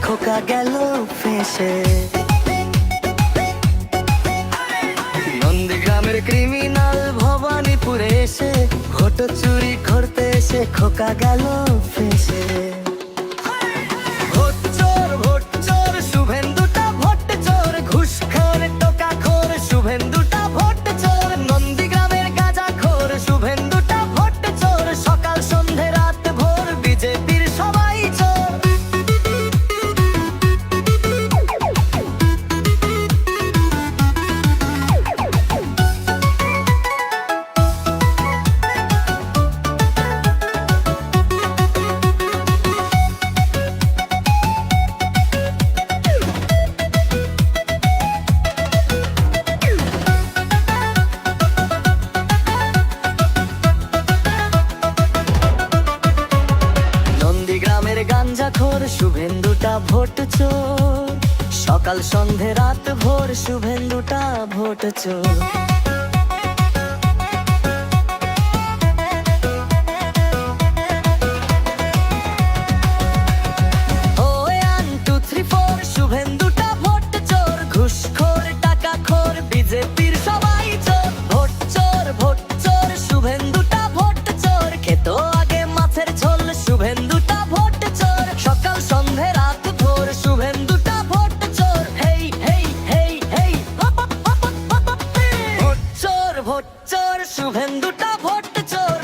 খোকা গেল ফেসে। নন্দীগ্রামের ক্রিমিনাল ভবানীপুরে এসে ভোট চুরি করতে এসে খোকা গেল ফেসে। ভোট চোর শুভেন্দুটা ভোট চোর, ঘুষখোর টোকাখোর শুভেন্দুটা ভোট চোর। নন্দীগ্রামের গাঁজাখোর শুভেন্দুটা ভোট চোর, সকাল সন্ধে রাত ভোর বিজেপির সবাই চোর। নন্দীগ্রামের গাঞ্জাখোর শুভেন্দুটা ভোট চোর, সকাল সন্ধে রাত ভোর শুভেন্দুটা ভোট চোর। ও 1 2 3 4 শুভেন্দুটা ভোট চোর, ঘুষখোর টাকাখোর বিজেপির সবাই চোর। ভোট চোর শুভেন্দুটা ভোট চোর, খেত আগে মাছের ঝোল শুভেন্দুটা ভোট চোর। সকাল সন্ধে রাত ভোর শুভেন্দুটা ভোট চোর। হেই হেই হেই হেই ভোট চোর শুভেন্দুটা ভোট চোর।